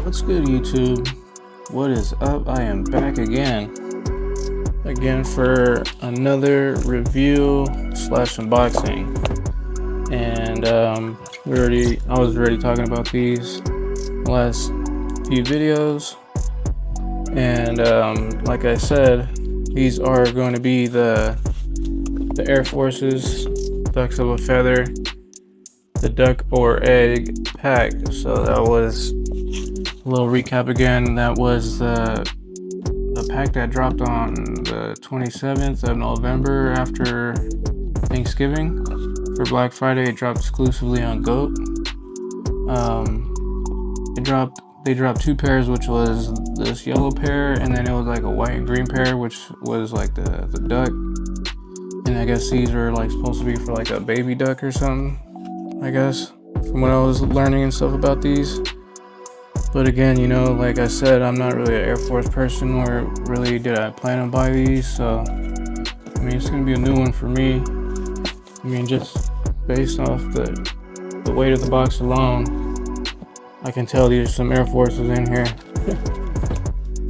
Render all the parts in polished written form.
What's good, YouTube? What is up? I am back again for another review slash unboxing. And I was already talking about these the last few videos, and like I said, these are going to be the Air Force's Ducks of a Feather, the Duck or Egg pack. So that was a little recap again. That was the pack that dropped on the 27th of November after Thanksgiving. For Black Friday, it dropped exclusively on GOAT. They dropped two pairs, which was this yellow pair, and then it was like a white and green pair, which was like the duck. And I guess these were like supposed to be for like a baby duck or something, I guess, from what I was learning and stuff about these. But again, you know, like I said, I'm not really an Air Force person, or really did I plan on buying these. So I mean, it's gonna be a new one for me. I mean, just based off the weight of the box alone, I can tell there's some Air Forces in here.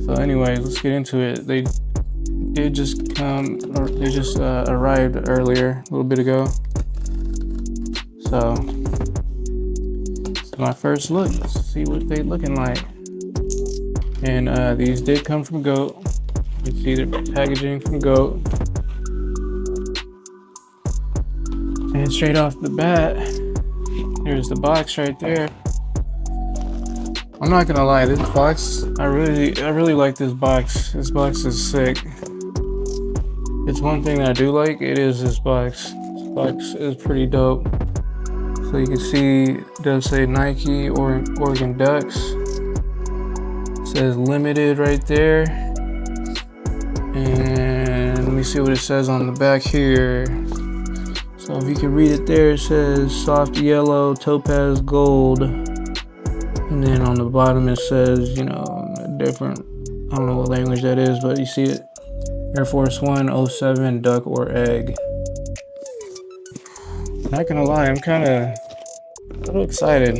So anyways, let's get into it. They did just come, or they just arrived earlier, a little bit ago. So my first look. Let's see what they looking like. And these did come from GOAT. You can see the packaging from GOAT. And straight off the bat, there's the box right there. I'm not gonna lie, this box, I really like this box. This box is sick. It's one thing that I do like, it is this box. This box is pretty dope. So you can see it does say Nike or Oregon Ducks. It says limited right there. And let me see what it says on the back here. So if you can read it there, it says soft yellow, topaz gold. And then on the bottom it says, you know, different, I don't know what language that is, but you see it. Air Force 1 07 Duck or Egg. Not gonna lie, I'm kind of a little excited,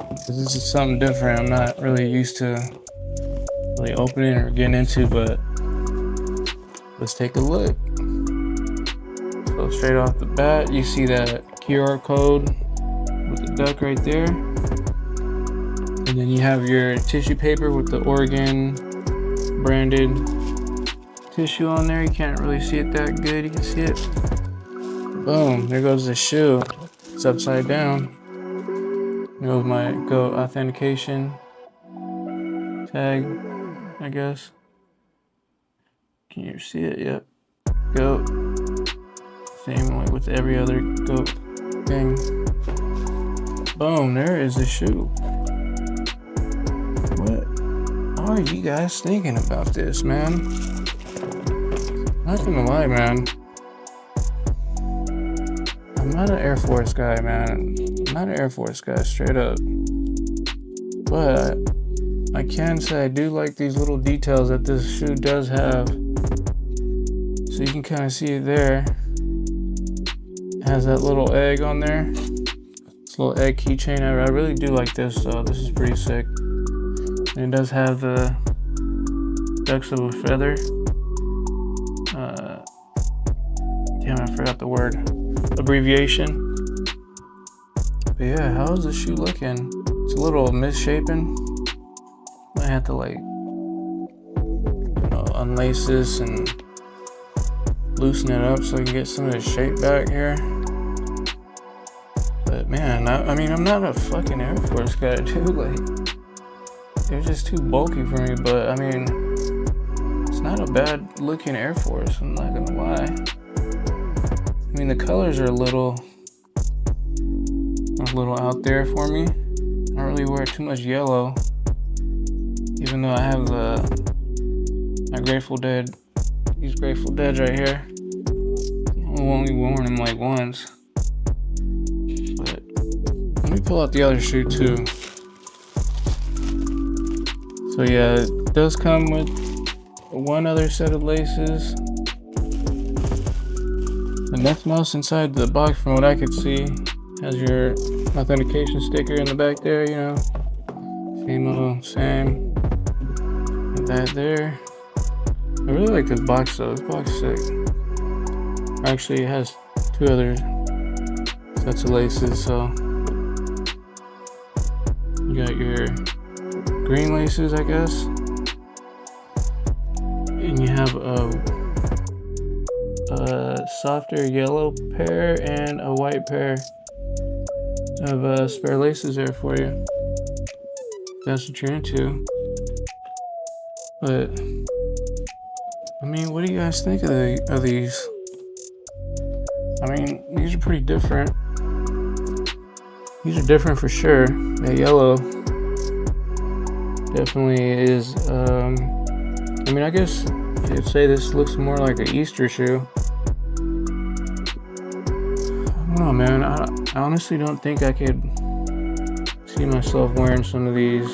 because this is something different. I'm not really used to really opening or getting into, but let's take a look. So straight off the bat, you see that QR code with the duck right there. And then you have your tissue paper with the Oregon branded tissue on there. You can't really see it that good. You can see it. Boom, there goes the shoe. It's upside down. There goes my GOAT authentication tag, I guess. Can you see it? Yep. GOAT. Same way with every other GOAT thing. Boom, there is the shoe. What are you guys thinking about this, man? Not gonna lie, man. I'm not an Air Force guy, man. I'm not an Air Force guy, straight up. But I can say I do like these little details that this shoe does have. So you can kind of see it there. It has that little egg on there. This little egg keychain. I really do like this, so this is pretty sick. And it does have the Ducks of a Feather. Damn, I forgot the word. Abbreviation. But yeah, how's the shoe looking? It's a little misshapen. I have to, like, you know, unlace this and loosen it up so I can get some of the shape back here. But man, I mean, I'm not a fucking Air Force guy, dude. Like, they're just too bulky for me. But I mean, it's not a bad looking Air Force, I'm not gonna lie. I mean, the colors are a little out there for me. I don't really wear too much yellow, even though I have my Grateful Dead, these Grateful Deads right here. I've only worn them like once. But let me pull out the other shoe too. So yeah, it does come with one other set of laces. And nothing else inside the box from what I could see. Has your authentication sticker in the back there, you know. Camo, same. Put that there. I really like this box though. This box is sick. Actually, it has 2 other sets of laces, so you got your green laces, I guess, and you have a softer yellow pair and a white pair of spare laces there for you. That's what you're into. But I mean, what do you guys think of these? I mean, these are pretty different. These are different for sure. That yellow definitely is. I mean, I guess you'd say this looks more like an Easter shoe. I don't know, man. I honestly don't think I could see myself wearing some of these.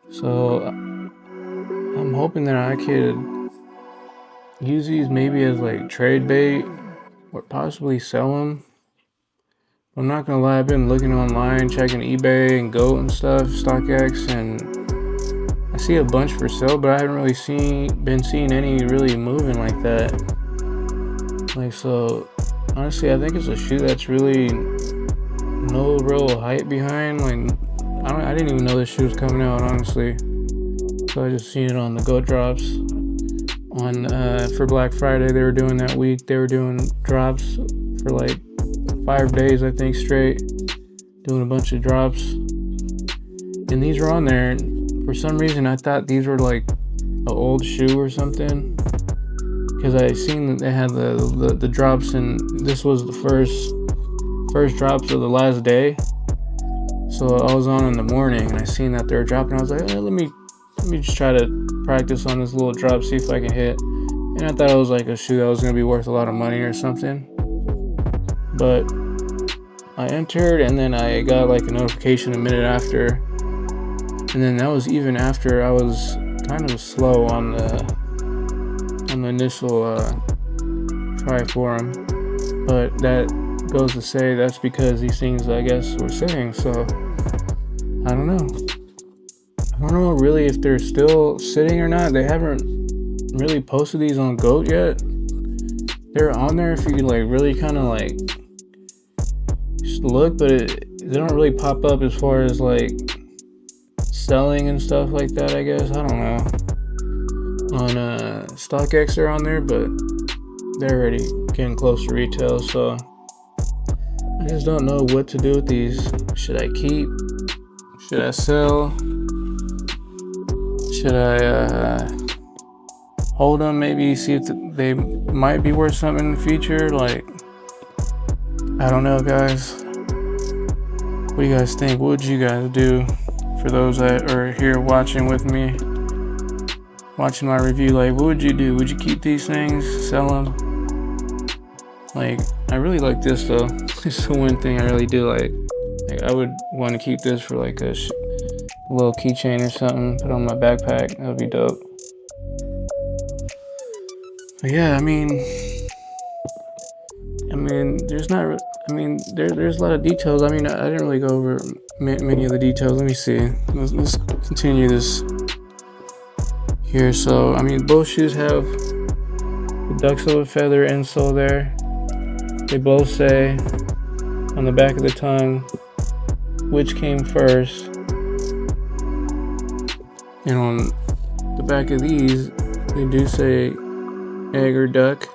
So I'm hoping that I could use these maybe as like trade bait or possibly sell them. I'm not gonna lie, I've been looking online, checking eBay and GOAT and stuff, StockX, and I see a bunch for sale, but I haven't really been seeing any really moving like that. Like, so honestly, I think it's a shoe that's really no real hype behind. Like, I didn't even know this shoe was coming out, honestly. So I just seen it on the GOAT drops on for Black Friday. They were doing that week. They were doing drops for like 5 days, I think, straight, doing a bunch of drops, and these were on there. And for some reason, I thought these were like an old shoe or something, because I seen that they had the drops, and this was the first drops of the last day. So I was on in the morning, and I seen that they were dropping. I was like, let me just try to practice on this little drop, see if I can hit. And I thought it was like a shoe that was gonna be worth a lot of money or something. But I entered, and then I got like a notification a minute after, and then that was even after I was kind of slow on the initial try for them. But that goes to say that's because these things, I guess, were sitting. So I don't know really if they're still sitting or not. They haven't really posted these on GOAT yet. They're on there if you like really kind of like look, but they don't really pop up as far as like selling and stuff like that, I guess. I don't know. On StockX they're on there, but they're already getting close to retail, so I just don't know what to do with these. Should I keep? Should I sell? Should I hold them, maybe see if they might be worth something in the future? Like, I don't know, guys. What do you guys think? What would you guys do? For those that are here watching with me, watching my review, like, what would you do? Would you keep these things, sell them? Like, I really like this though. It's the one thing I really do like. Like, I would want to keep this for like a little keychain or something, put on my backpack. That would be dope. But yeah, I mean, there's not. I mean, there's a lot of details. I mean, I didn't really go over many of the details. Let me see. Let's continue this here. So, I mean, both shoes have the ducks of a feather insole there. They both say on the back of the tongue which came first. And on the back of these, they do say egg or duck.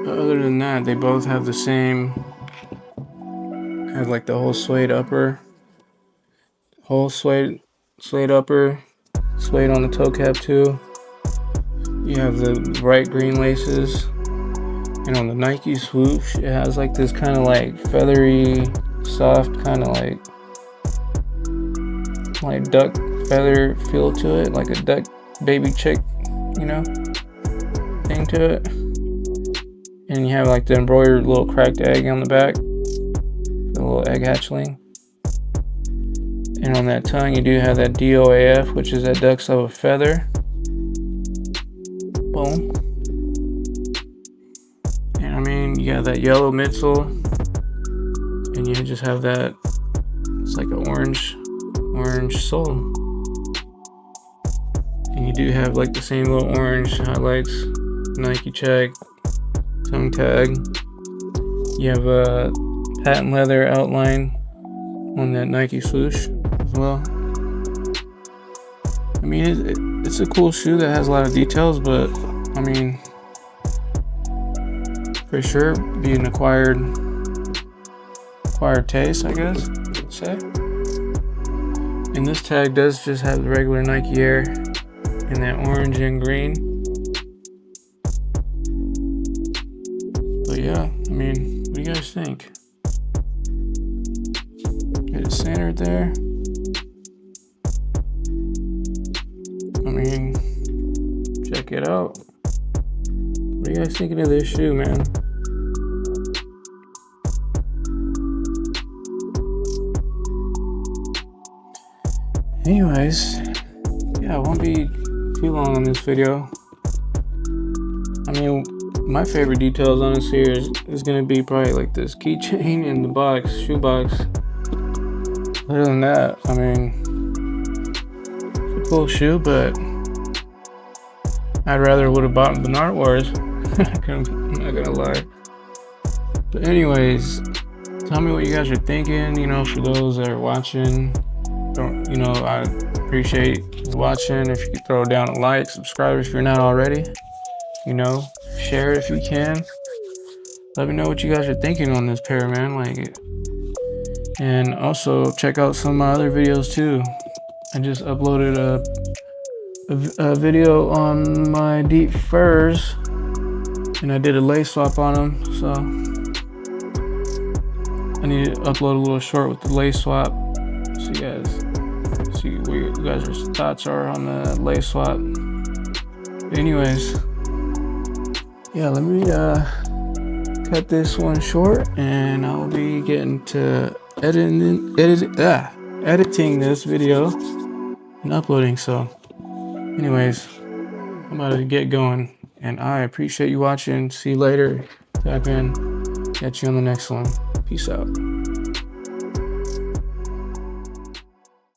But other than that, they both have the same, have like the whole suede upper, suede upper, suede on the toe cap too. You have the bright green laces, and on the Nike swoosh, it has like this kind of like feathery, soft kind of like duck feather feel to it, like a duck baby chick, you know, thing to it. And you have like the embroidered little cracked egg on the back, the little egg hatchling. And on that tongue, you do have that DOAF, which is that ducks of a feather. Boom. You got that yellow midsole, and you just have that It's like an orange sole. And you do have like the same little orange highlights, Nike check, tongue tag. You have a patent leather outline on that Nike swoosh as well. I mean, it's a cool shoe that has a lot of details, but I mean, for sure, be an acquired taste, I guess, say. And this tag does just have the regular Nike Air in that orange and green. But yeah, I mean, what do you guys think? Get it centered there. I mean, check it out. What are you guys thinking of this shoe, man? Anyways, yeah, it won't be too long on this video. I mean, my favorite details honestly is gonna be probably like this keychain in the shoe box. Other than that, I mean, it's a cool shoe, but I'd rather would have bought the Art Wars. I'm not gonna lie. But anyways, tell me what you guys are thinking, you know, for those that are watching. You know, I appreciate you watching. If you could throw down a like, subscribe if you're not already, you know, share it if you can. Let me know what you guys are thinking on this pair, man. Like, and also check out some of my other videos too. I just uploaded a video on my deep furs, and I did a lace swap on them. So I need to upload a little short with the lace swap, so you guys see what you guys' thoughts are on the lace swap. But anyways, yeah, let me cut this one short, and I'll be getting to editing this video and uploading. So anyways, I'm about to get going, and I appreciate you watching. See you later. Tap in. Catch you on the next one. Peace out.